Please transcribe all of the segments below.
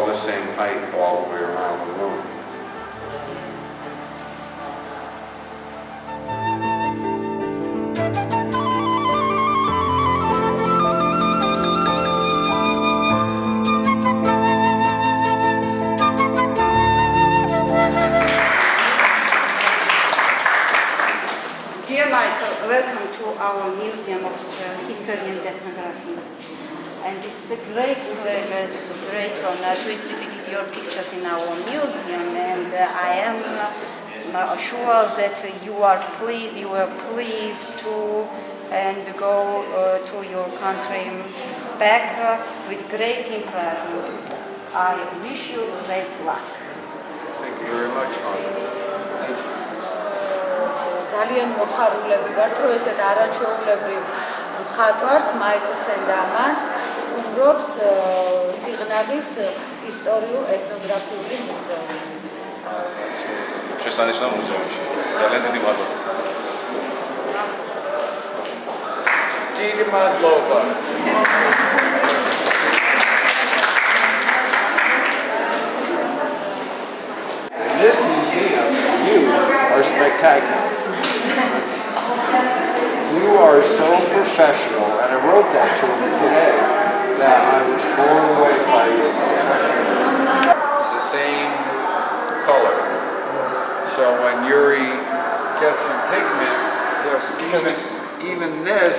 all the same height all the way around the room. Dear Michael, welcome to our Museum of History and Ethnography. And it's a great pleasure, it's a great honor to exhibit your pictures in our museum. And I am sure that you were pleased to go to your country back with great impressions. I wish you great luck. Thank you very much, Amand. ძალიან მოხარულები ვართ, რომ ესეთ არაჩვეულებრივ მხატვარს მაიკლს and Amandს სტუმრობს სიღნაღის ისტორიულ-ეთნოგრაფიული მუზეუმი. შესანიშნავ მუზეუმში. ძალიან დიდი მადლობა. დიდი მადლობა. In this museum, you are spectacular. You are so professional, and I wrote that to him today, that I was blown away by your professionalism. It's the same color. So when Yuri gets some pigment, even this,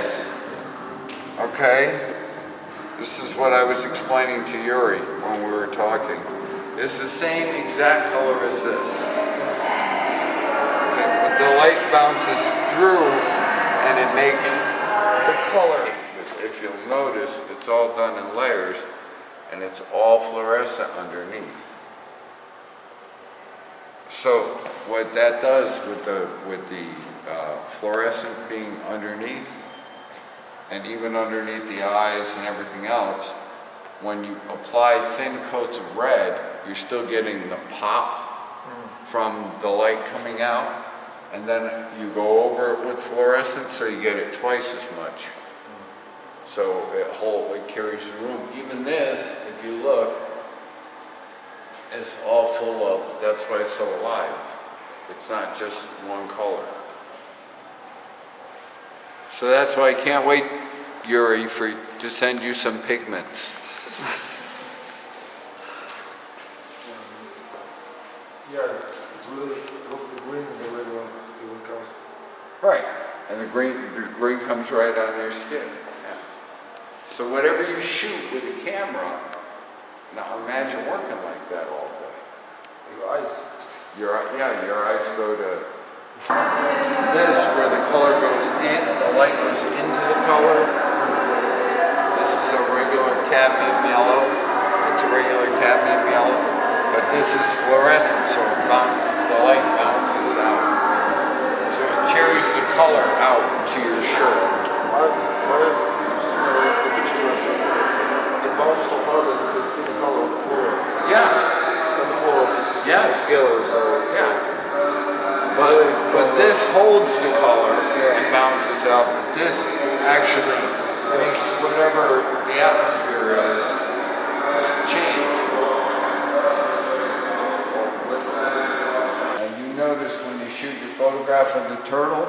okay, this is what I was explaining to Yuri when we were talking. It's the same exact color as this. The light bounces through and it makes the color. If you'll notice, it's all done in layers and it's all fluorescent underneath. So what that does with the fluorescent being underneath and even underneath the eyes and everything else, when you apply thin coats of red, you're still getting the pop from the light coming out. And then you go over it with fluorescent, so you get it twice as much. So it carries the room. Even this, if you look, is all full of, that's why it's so alive. It's not just one color. So that's why I can't wait, Yuri, to send you some pigments. Yeah, it's really, the green is the red one, it comes. Right, and the green comes right on your skin. Yeah. So whatever you shoot with the camera, now imagine working like that all day. Your eyes. Your eyes go to this, where the color goes in, the light goes into the color. This is a regular cadmium yellow. It's a regular cadmium yellow, but this is fluorescent, so the light bounces out. So it carries the color out to your shirt. It bounces so hard that you can see the color on the floor. Yeah. On the floor is together, so it's But this holds the color and bounces out. But this actually makes whatever the atmosphere is change. And you notice when you shoot your photograph of the turtle,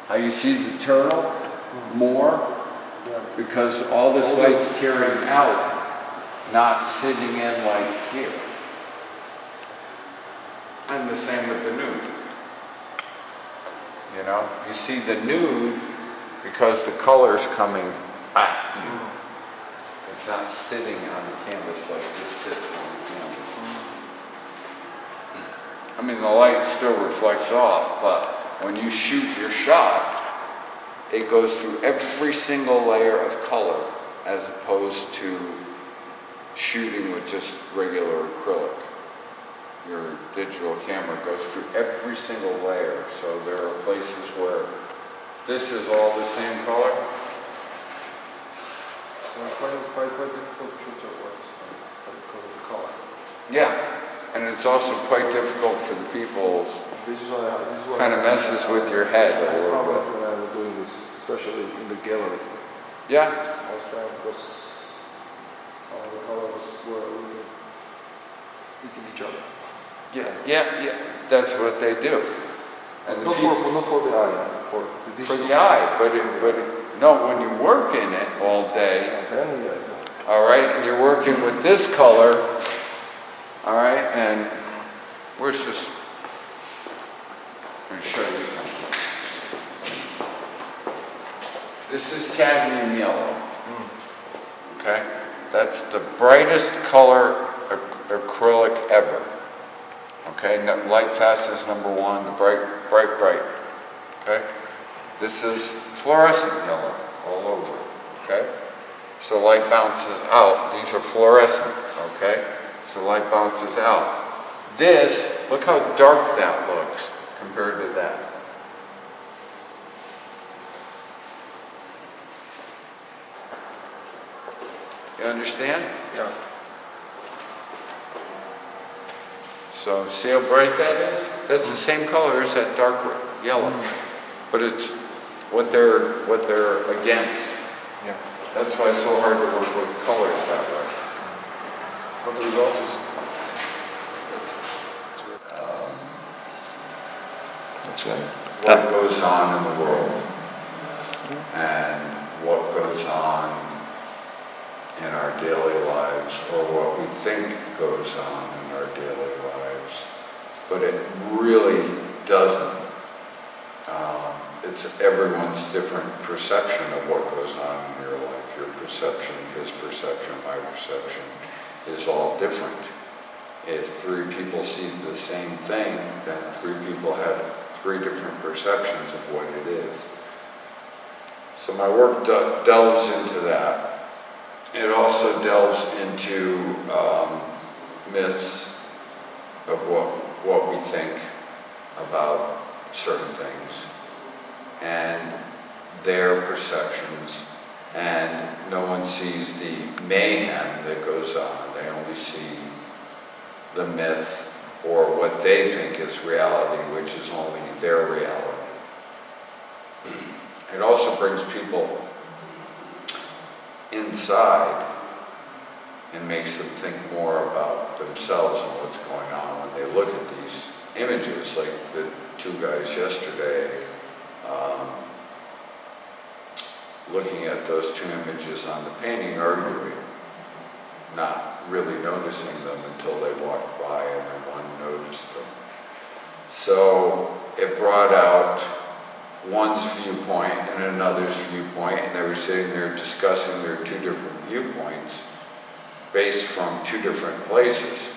how you see the turtle more, because all this light's carrying out, not sitting in like here. And the same with the nude. You know, you see the nude because the color's coming at you. It's not sitting on the canvas like this sits on the canvas. I mean, the light still reflects off, but when you shoot your shot, it goes through every single layer of color as opposed to shooting with just regular acrylic. Your digital camera goes through every single layer, so there are places where this is all the same color. So it's quite difficult to shoot your works because of the color. Yeah, and it's also quite difficult for the people. This is what Kind of messes with your head a I had little problems bit. when I was doing this, especially in the gallery. Yeah, I was trying because some of the colors were really eating each other. Yeah, that's what they do. And the Not for the eye, for the for digital the eye, but no, when you work in it all day, then yes. all right, and you're working with this color, all right, and where's this? Let me show you something. This is cadmium yellow, okay? That's the brightest color acrylic ever, okay? Light fastness number one, the bright, okay? This is fluorescent yellow all over, okay? So light bounces out. These are fluorescent, okay? So light bounces out. This, look how dark that looks compared to that. You understand? Yeah. So see how bright that is? That's the same color as that dark yellow, but it's what they're against. Yeah. That's why it's so hard to work with colors that way. But the result is. That's right. What goes on in the world and what goes on in our daily lives, or what we think goes on in our daily lives, but it really doesn't. It's everyone's different perception of what goes on in your life. Your perception, his perception, my perception is all different. If three people see the same thing, then three people have three different perceptions of what it is. So my work delves into that. It also delves into myths of what we think about certain things and their perceptions, and no one sees the mayhem that goes on. They only see the myth or what they think is reality, which is only their reality. It also brings people inside and makes them think more about themselves and what's going on when they look at these images, like the two guys yesterday, looking at those two images on the painting, arguing, not really noticing them until they walked by and then one noticed them. So it brought out one's viewpoint and another's viewpoint, and they were sitting there discussing their two different viewpoints based from two different places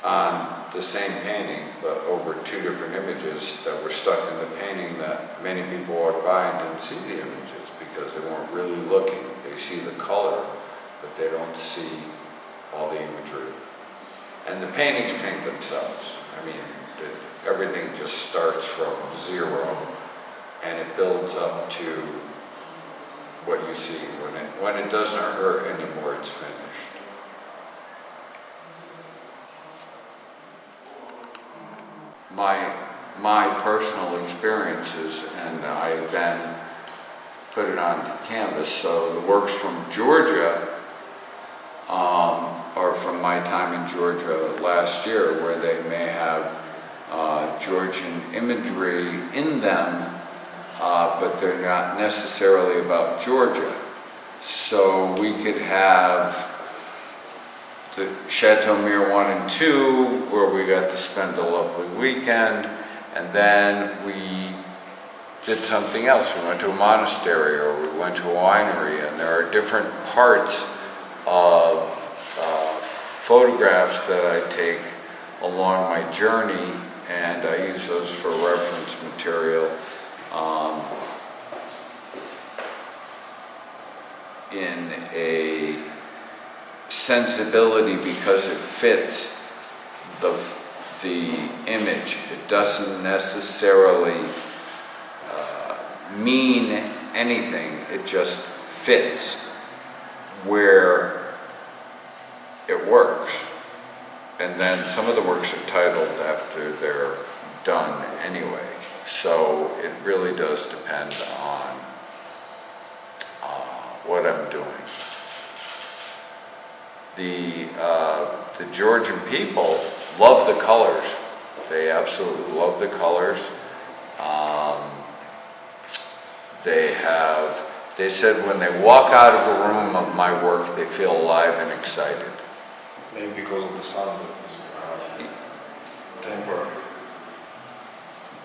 on the same painting, but over two different images that were stuck in the painting, that many people walked by and didn't see the images because they weren't really looking. They see the color, but they don't see all the imagery. And the paintings paint themselves. I mean, everything just starts from zero and it builds up to what you see. When it doesn't hurt anymore, it's finished. My personal experiences, and I then put it onto canvas. So the works from Georgia, or from my time in Georgia last year, where they may have Georgian imagery in them, but they're not necessarily about Georgia. So we could have the Chateau Mere 1 and 2, where we got to spend a lovely weekend, and then we did something else. We went to a monastery, or we went to a winery, and there are different parts of photographs that I take along my journey, and I use those for reference material in a sensibility, because it fits the image. It doesn't necessarily mean anything. It just fits where it works. And then some of the works are titled after they're done anyway. So it really does depend on what I'm doing. the Georgian people love the colors. They absolutely love the colors. They said when they walk out of a room of my work, they feel alive and excited. Maybe because of the sun that is temporary.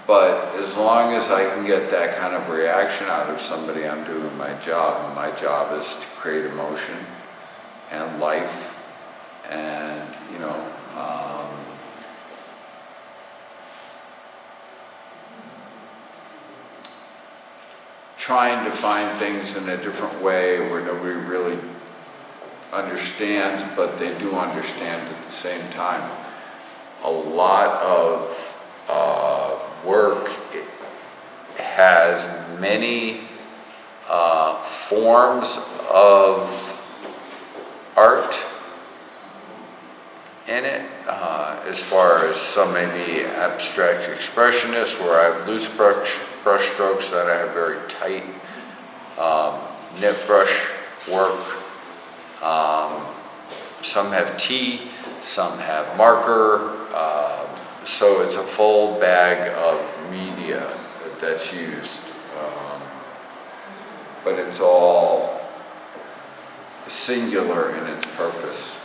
But as long as I can get that kind of reaction out of somebody, I'm doing my job. And my job is to create emotion and life and, you know, trying to find things in a different way where nobody really understands, but they do understand at the same time. A lot of work has many forms of art in it, as far as some may be abstract expressionists, where I have loose brush strokes, that I have very tight knit brush work. Some have tea, some have marker, so it's a full bag of media that's used, but it's all singular in its purpose.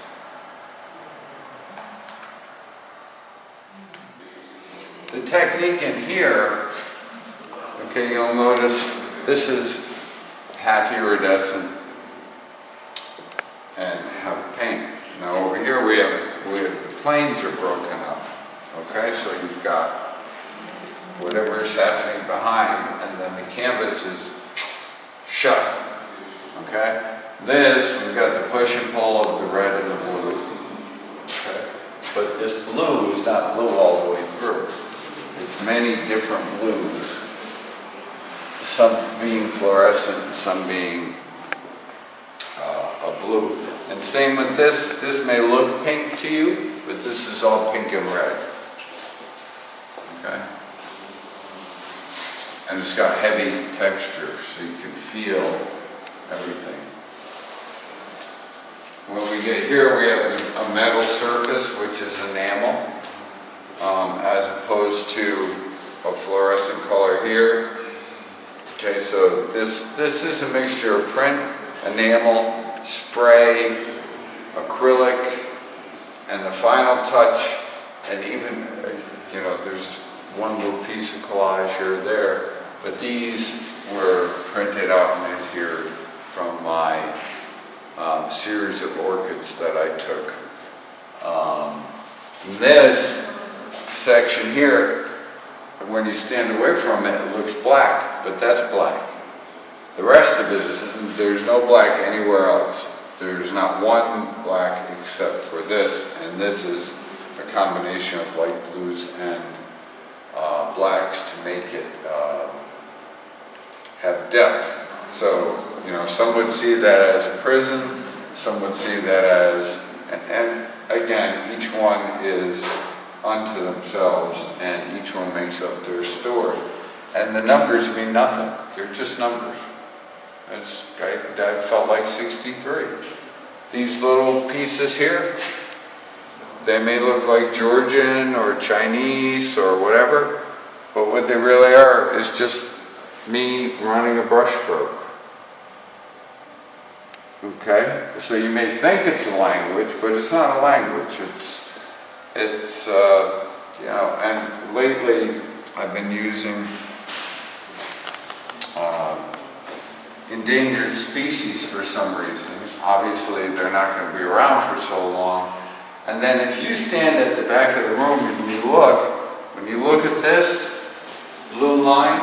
The technique in here, okay, you'll notice this is half iridescent and half paint. Now over here we have the planes are broken up. Okay, so you've got whatever is happening behind, and then the canvas is shut. Okay, this we've got the push and pull of the red and the blue. Okay, but this blue is not blue all the way through. It's many different blues, some being fluorescent and some being a blue. And same with this. This may look pink to you, but this is all pink and red. Okay? And it's got heavy texture, so you can feel everything. When we get here, we have a metal surface, which is enamel, as opposed to a fluorescent color here. Okay, so this is a mixture of print, enamel, spray, acrylic, and the final touch, and even, you know, there's one little piece of collage here or there, but these were printed out and adhered from my series of orchids that I took. This section here, when you stand away from it, it looks black, but that's black. The rest of it is, there's no black anywhere else. There's not one black except for this, and this is a combination of light blues and blacks to make it have depth. So, you know, some would see that as a prism, some would see that as, and again, each one is unto themselves, and each one makes up their story. And the numbers mean nothing. They're just numbers. I felt like 63. These little pieces here, they may look like Georgian or Chinese or whatever, but what they really are is just me running a brush stroke. Okay? So you may think it's a language, but it's not a language. It's you know, and lately I've been using endangered species for some reason. Obviously, they're not going to be around for so long. And then if you stand at the back of the room and when you look at this blue line,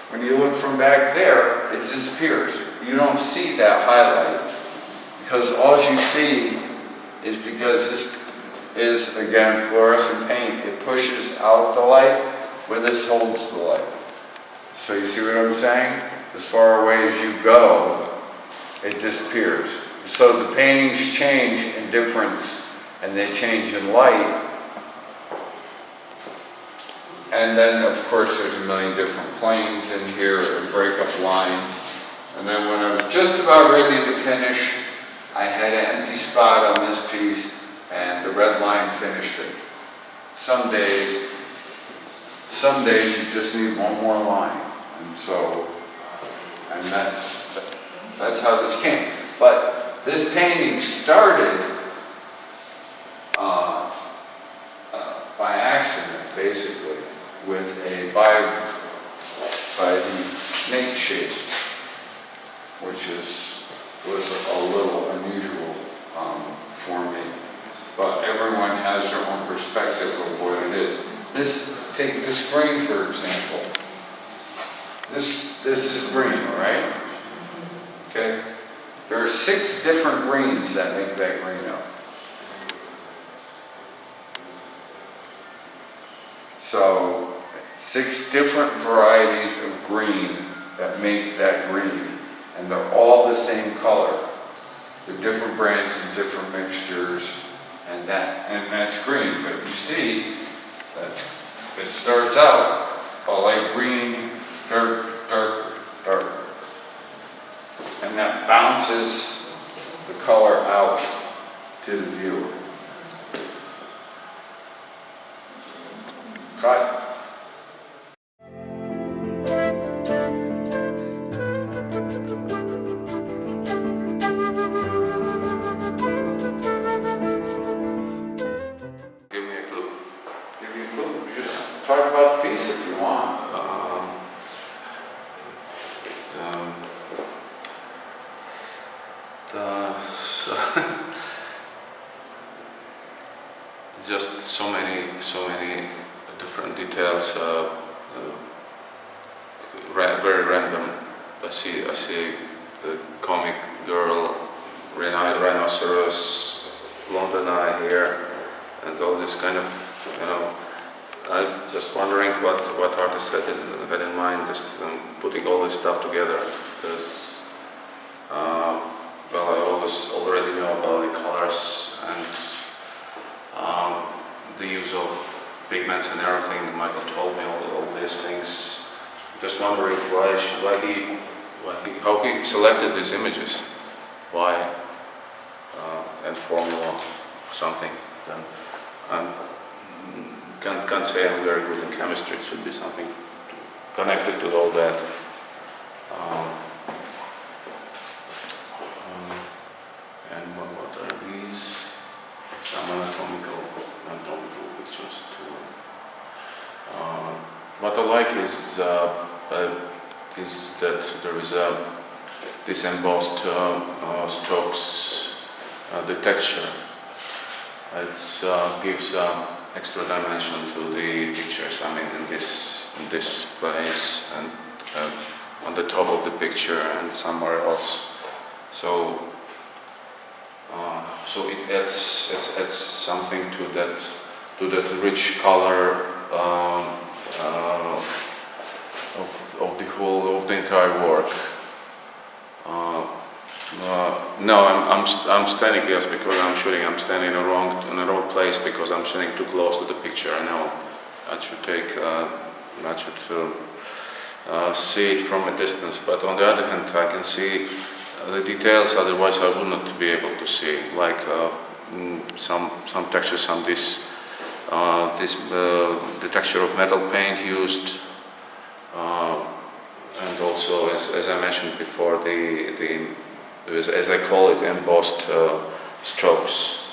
when you look from back there, it disappears. You don't see that highlight, because all you see is, because this is, again, fluorescent paint, it pushes out the light where this holds the light. So you see what I'm saying? As far away as you go, it disappears. So the paintings change in difference, and they change in light. And then, of course, there's a million different planes in here and breakup lines. And then when I was just about ready to finish, I had an empty spot on this piece and the red line finished it. Some days you just need one more line. And so, and that's how this came. But this painting started by accident, basically, with by the snake shape, which was a little unusual for me. But everyone has their own perspective of what it is. Take this green, for example. This is green, right? Okay? There are 6 different greens that make that green up. So, 6 different varieties of green that make that green. And they're all the same color. They're different brands and different mixtures. And that's green. But you see, it starts out a light green, darker. And that bounces the color out to the viewer. Cut. Give me a clue. Give you a clue. Just talk about the piece if you want. Just so many different details. Very random. I see the comic girl, rhinoceros, London eye here, and all this kind of, I'm just wondering what artist had in mind, just putting all this stuff together, because well, I already know about the colors and the use of pigments and everything. Michael told me all these things. Just wondering how he selected these images, why, and formula or something. Then can't say I'm very good in chemistry. It should be something connected to all that. And what are these? Some anatomical pictures too. What I like is that there is this embossed strokes, the texture. It gives extra dimension to the pictures. I mean, in this place and on the top of the picture and somewhere else. So it adds something to that rich color of the entire work. No, I'm standing, yes, because I'm shooting. I'm standing in the wrong place because I'm standing too close to the picture. I know I should see it from a distance, but on the other hand, I can see the details. Otherwise, I would not be able to see, like some textures, the texture of metal paint used, and also, as I mentioned before, as I call it, embossed strokes.